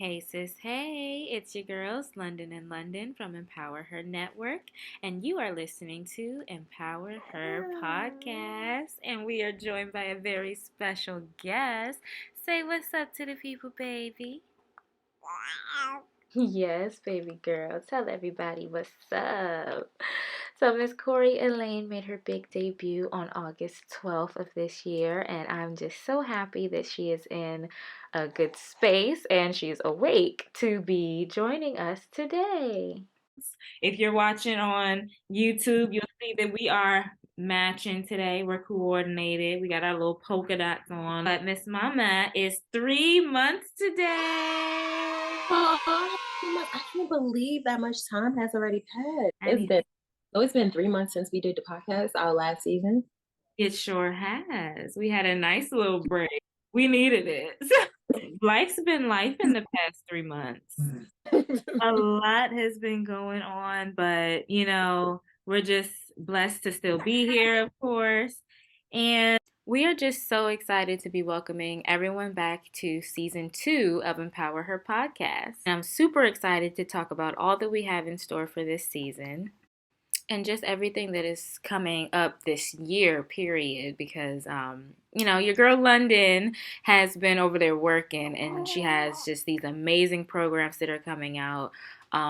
Hey sis, hey, it's your girls, London and London from EmpowerHer Network, and you are listening to EmpowerHer Podcast, and we are joined by a very special guest. Say what's up to the people, baby. Yes, baby girl. Tell everybody what's up. So, Miss Corey Elaine made her big debut on August 12th of this year, and I'm just so happy that she is in a good space and she's awake to be joining us today. If you're watching on YouTube, you'll see that we are matching today. We're coordinated. We got our little polka dots on. But Miss Mama is 3 months today. Oh, I can't believe that much time has already passed. I mean, It's been 3 months since we did the podcast, our last season. it sure has. We had a nice little break. We needed it. Life's been life in the past 3 months. A lot has been going on, but we're just blessed to still be here, of course. And we are just so excited to be welcoming everyone back to season 2 of Empower Her podcast. I'm super excited to talk about all that we have in store for this season and just everything that is coming up this year, period. Because, your girl London has been over there working, and she has just these amazing programs that are coming out.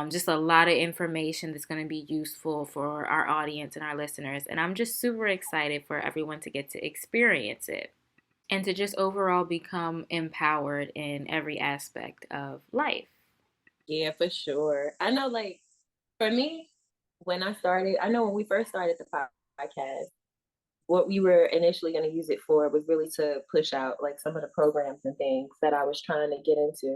Just a lot of information that's going to be useful for our audience and our listeners. And I'm just super excited for everyone to get to experience it and to just overall become empowered in every aspect of life. Yeah, for sure. I know, like, for me, I know when we first started the podcast, what we were initially going to use it for was really to push out like some of the programs and things that I was trying to get into.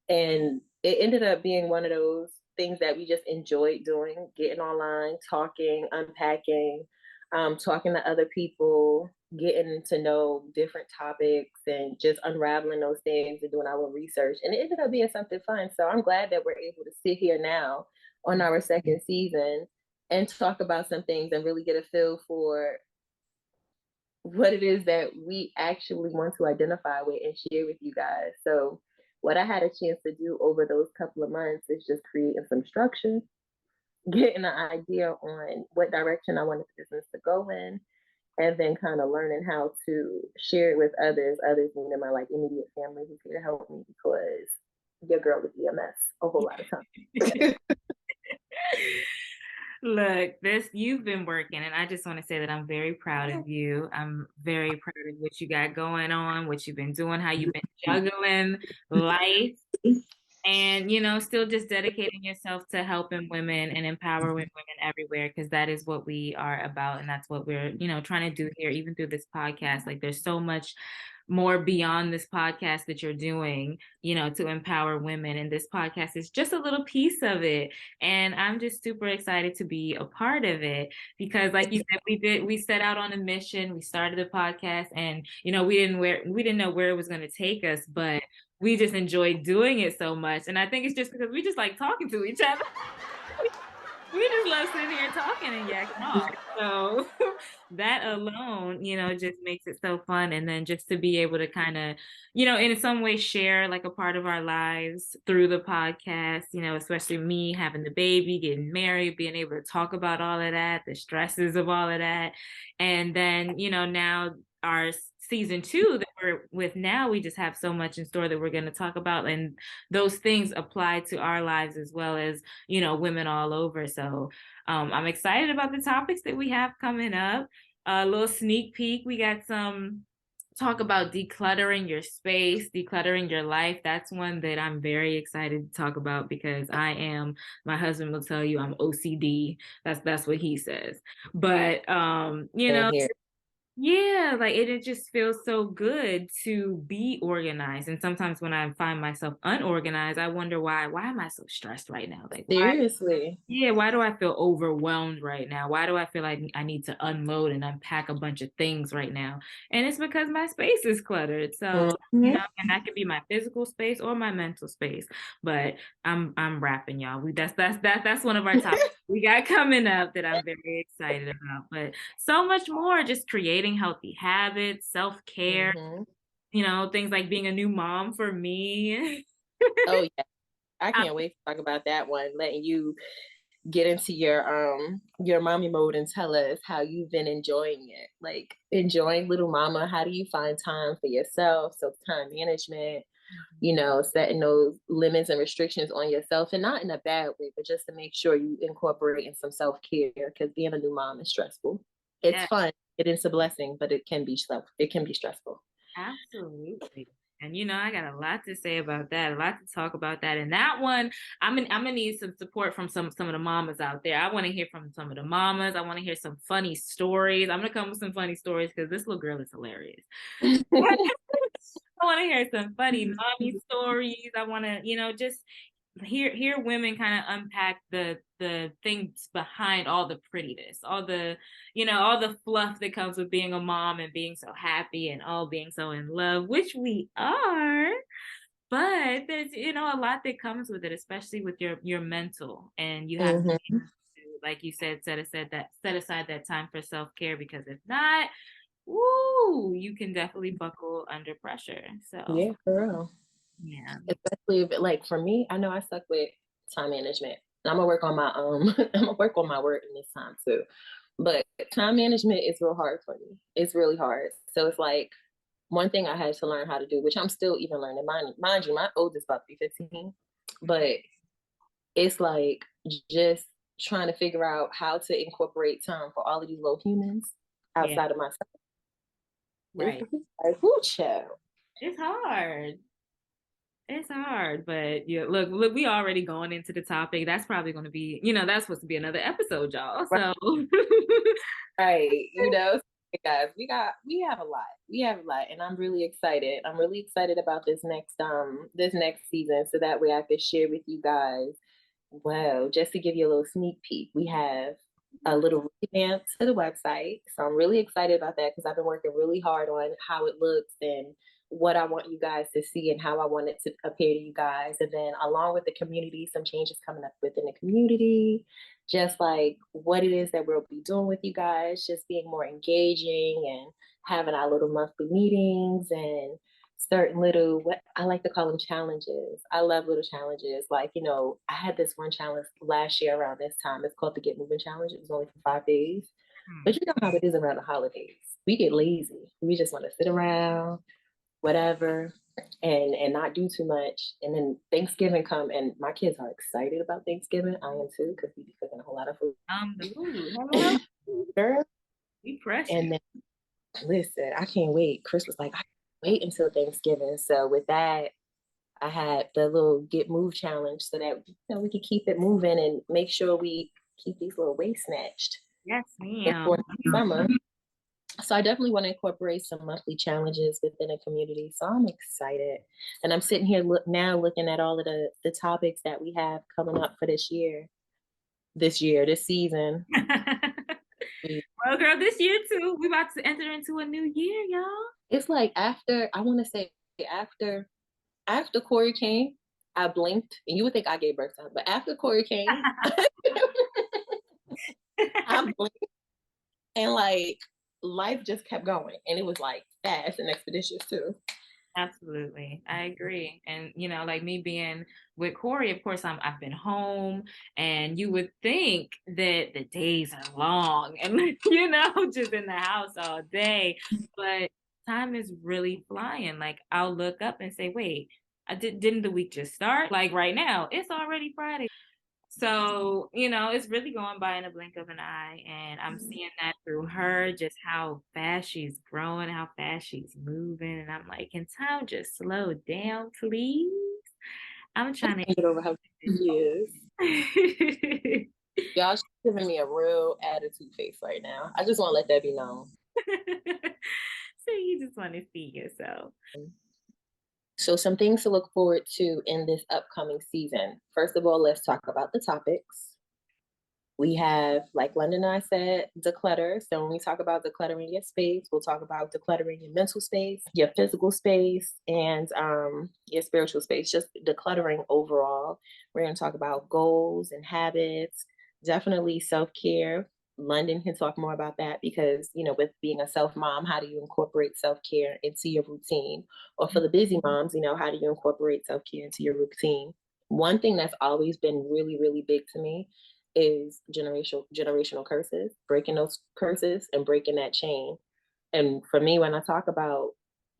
And it ended up being one of those things that we just enjoyed doing, getting online, talking, unpacking, talking to other people, getting to know different topics and just unraveling those things and doing our research. And it ended up being something fun. So I'm glad that we're able to sit here now on our second season and talk about some things and really get a feel for what it is that we actually want to identify with and share with you guys. So, what I had a chance to do over those couple of months is just creating some structure, getting an idea on what direction I wanted the business to go in, and then kind of learning how to share it with others meaning my like immediate family who's here to help me because your girl would be a mess a whole lot of times. Look, you've been working, and I just want to say that I'm very proud of you. I'm very proud of what you got going on, what you've been doing, how you've been juggling life, and still just dedicating yourself to helping women and empowering women everywhere, because that is what we are about, and that's what we're trying to do here, even through this podcast. Like, there's so much more beyond this podcast that you're doing, to empower women. And this podcast is just a little piece of it. And I'm just super excited to be a part of it because, like you said, we set out on a mission. We started the podcast, and we didn't know where it was going to take us, but we just enjoyed doing it so much. And I think it's just because we just like talking to each other. We just love sitting here talking and yakking off. So that alone, just makes it so fun. And then just to be able to kind of, in some way share like a part of our lives through the podcast, especially me having the baby, getting married, being able to talk about all of that, the stresses of all of that. And then, now our season 2 that we're with now, we just have so much in store that we're going to talk about. And those things apply to our lives as well as, women all over. So I'm excited about the topics that we have coming up. A little sneak peek. We got some talk about decluttering your space, decluttering your life. That's one that I'm very excited to talk about because my husband will tell you I'm OCD. That's what he says. But yeah, like it just feels so good to be organized. And sometimes when I find myself unorganized, I wonder why. Why am I so stressed right now? Like, Seriously. yeah, why do I feel overwhelmed right now? Why do I feel like I need to unload and unpack a bunch of things right now? And it's because my space is cluttered. So, and that could be my physical space or my mental space. But I'm rapping, y'all. That's one of our topics we got coming up that I'm very excited about. But so much more, just creating healthy habits, self-care, things like being a new mom for me. Oh yeah. I can't wait to talk about that one, letting you get into your mommy mode and tell us how you've been enjoying it. Like enjoying little mama. How do you find time for yourself? So time management, setting those limits and restrictions on yourself, and not in a bad way, but just to make sure you incorporate in some self-care, because being a new mom is stressful. It's Yeah, fun. It is a blessing, but it can be stressful. absolutely. And I got a lot to say about that, a lot to talk about that. And that one, I'm gonna need some support from some of the mamas out there. I want to hear from some of the mamas. I want to hear some funny stories. I'm gonna come with some funny stories because this little girl is hilarious. I want to hear some funny mommy stories. I want to, just hear women kind of unpack the things behind all the prettiness, all the fluff that comes with being a mom and being so happy and all being so in love, which we are. But there's a lot that comes with it, especially with your mental, and you have to, Mm-hmm. like you said, set aside that time for self-care, because if not, woo, you can definitely buckle under pressure. So Yeah, for real. yeah. Especially if, like, for me, I know I suck with time management. And I'm gonna work on my I'm gonna work on my word in this time too. But time management is real hard for me. It's really hard. So it's like one thing I had to learn how to do, which I'm still even learning. Mind you, my oldest about to be 15, but it's like just trying to figure out how to incorporate time for all of these little humans Yeah, outside of myself. It's right. like, whoo, child. It's hard. It's hard, but yeah, look, we already going into the topic. That's probably going to be, that's supposed to be another episode, y'all. So, Right. Guys, we have a lot. We have a lot. And I'm really excited. I'm really excited about this next season, so that way I could share with you guys. Well, just to give you a little sneak peek, we have a little revamp to the website. So I'm really excited about that, because I've been working really hard on how it looks and what I want you guys to see and how I want it to appear to you guys. And then along with the community, some changes coming up within the community, just like what it is that we'll be doing with you guys, just being more engaging and having our little monthly meetings and certain little, what I like to call them, challenges. I love little challenges. Like, I had this one challenge last year around this time. It's called the Get Moving Challenge. It was only for 5 days. But you know how it is around the holidays. We get lazy. We just want to sit around, whatever, and not do too much. And then Thanksgiving come, and my kids are excited about Thanksgiving. I am too, because we be cooking a whole lot of hello, food. Girl. be precious. And then listen, I can't wait. Chris was like, I can't wait until Thanksgiving. So with that, I had the little get move challenge, so that we can keep it moving and make sure we keep these little weights snatched Yes, before ma'am. summer. So I definitely want to incorporate some monthly challenges within the community. So I'm excited. And I'm sitting here looking at all of the topics that we have coming up for this this season. Well, girl, this year too, we about to enter into a new year, y'all. It's like I want to say after Corey came, I blinked, and you would think I gave birth to him, but after Corey came, I blinked, and like life just kept going, and it was like fast and expeditious too. Absolutely. I agree. And like me being with Corey, of course I've been home, and you would think that the days are long and just in the house all day. But time is really flying. Like I'll look up and say, wait, didn't the week just start? Like right now, it's already Friday. So, it's really going by in a blink of an eye. And I'm seeing that through her, just how fast she's growing, how fast she's moving. And I'm like, can time just slow down, please? I'm trying Get over how she is. to. Y'all, she's giving me a real attitude face right now. I just want to let that be known. So you just want to see yourself. So some things to look forward to in this upcoming season. First of all, let's talk about the topics. We have, like London and I said, declutter. So when we talk about decluttering your space, we'll talk about decluttering your mental space, your physical space, and your spiritual space, just decluttering overall. We're going to talk about goals and habits, definitely self-care. London can talk more about that because, with being a self mom, how do you incorporate self care into your routine? Or for the busy moms, how do you incorporate self care into your routine? One thing that's always been really, really big to me is generational curses, breaking those curses and breaking that chain. And for me, when I talk about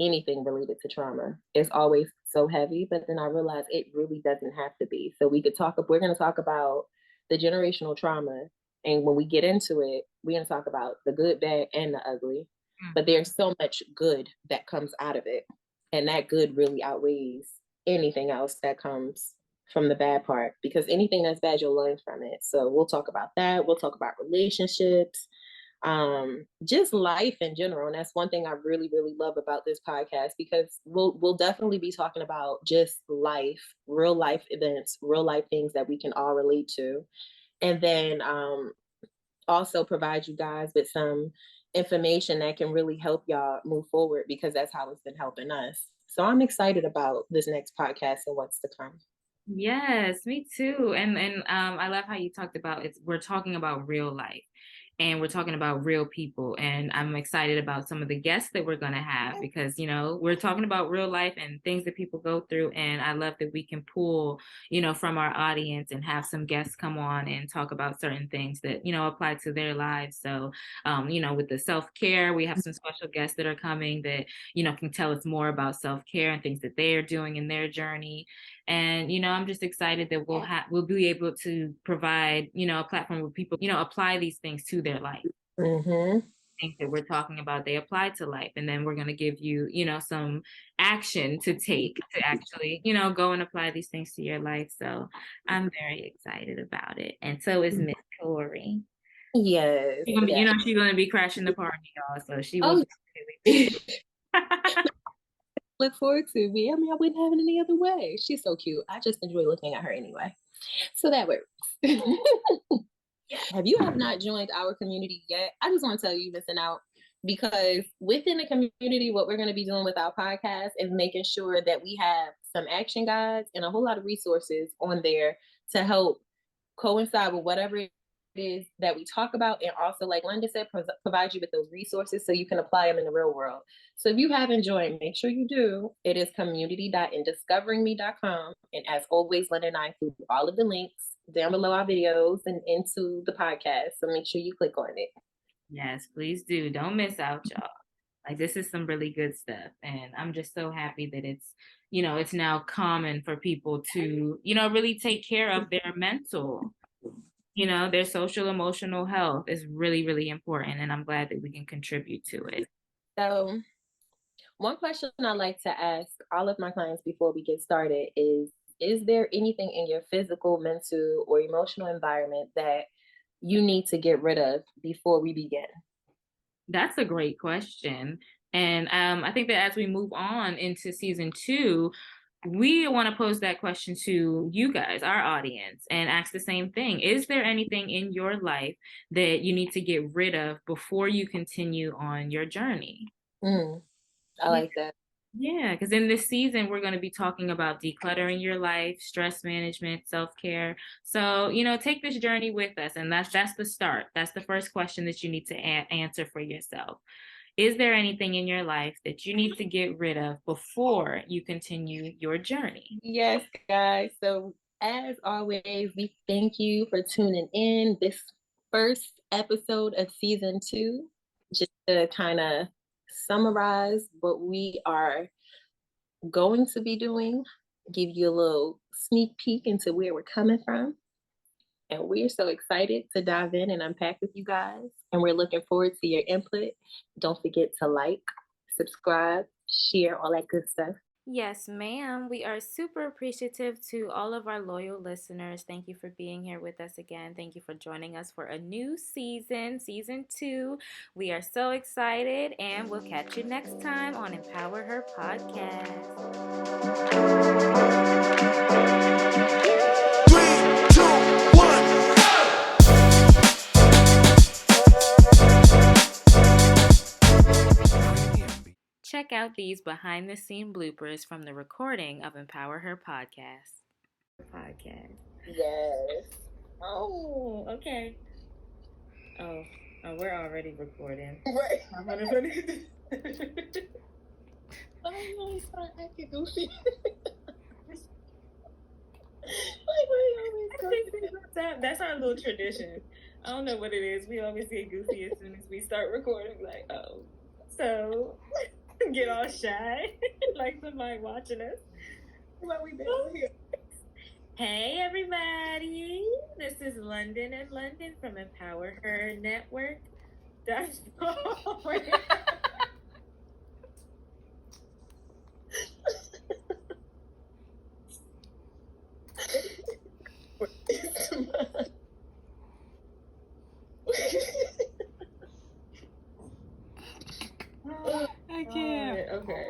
anything related to trauma, it's always so heavy, but then I realize it really doesn't have to be. So we're going to talk about the generational trauma. And when we get into it, we're going to talk about the good, bad, and the ugly. But there's so much good that comes out of it. And that good really outweighs anything else that comes from the bad part, because anything that's bad, you'll learn from it. So we'll talk about that. We'll talk about relationships, just life in general. And that's one thing I really, really love about this podcast, because we'll definitely be talking about just life, real life events, real life things that we can all relate to. And then also provide you guys with some information that can really help y'all move forward, because that's how it's been helping us. So I'm excited about this next podcast and what's to come. Yes, me too. And I love how you talked about we're talking about real life and we're talking about real people. And I'm excited about some of the guests that we're going to have because, we're talking about real life and things that people go through. And I love that we can pull, from our audience and have some guests come on and talk about certain things that, apply to their lives. So, with the self-care, we have some special guests that are coming that, can tell us more about self-care and things that they are doing in their journey. And, I'm just excited that we'll be able to provide, a platform where people, apply these things to their life. Mm-hmm. Things that we're talking about, they apply to life. And then we're going to give you, some action to take to actually, go and apply these things to your life. So I'm very excited about it. And so is Miss Tori. Yes. She's going to be crashing the party, y'all. So she will be look forward to me. I mean, I wouldn't have it any other way. She's so cute. I just enjoy looking at her anyway. So that works. Have you not joined our community yet? I just want to tell you, missing out, because within the community, what we're going to be doing with our podcast is making sure that we have some action guides and a whole lot of resources on there to help coincide with whatever it is that we talk about, and also, like Linda said, provide you with those resources so you can apply them in the real world. So if you haven't joined, make sure you do. It is community.indiscoveringme.com, and as always, Linda and I include all of the links down below our videos and into the podcast, so make sure you click on it. Yes, please do. Don't miss out, y'all. Like, this is some really good stuff, and I'm just so happy that it's now common for people to really take care of their mental, their social emotional health is really, really important, and I'm glad that we can contribute to it. So one question I like to ask all of my clients before we get started is there anything in your physical, mental, or emotional environment that you need to get rid of before we begin? That's a great question. And I think that as we move on into season 2, we want to pose that question to you guys, our audience, and ask the same thing. Is there anything in your life that you need to get rid of before you continue on your journey? I like that. Yeah, because in this season, we're going to be talking about decluttering your life, stress management, self-care. So, take this journey with us. And that's the start. That's the first question that you need to answer for yourself. Is there anything in your life that you need to get rid of before you continue your journey? Yes, guys. So as always, we thank you for tuning in this first episode of season 2. Just to kind of summarize what we are going to be doing, give you a little sneak peek into where we're coming from. And we're so excited to dive in and unpack with you guys. And we're looking forward to your input. Don't forget to like, subscribe, share, all that good stuff. Yes, ma'am. We are super appreciative to all of our loyal listeners. Thank you for being here with us again. Thank you for joining us for a new season, season 2. We are so excited, and we'll catch you next time on EmpowerHer Podcast. 3, 2, 1. Check out these behind-the-scene bloopers from the recording of EmpowerHer Podcast. Yes. Oh, okay. Oh, we're already recording. Right. I'm gonna put it. I know he's start acting goofy. Like we always That's our little tradition. I don't know what it is. We always get goofy as soon as we start recording. Like, oh, so get all shy, like somebody watching us. what we doing here. Hey, everybody! This is London and London from EmpowerHer Network.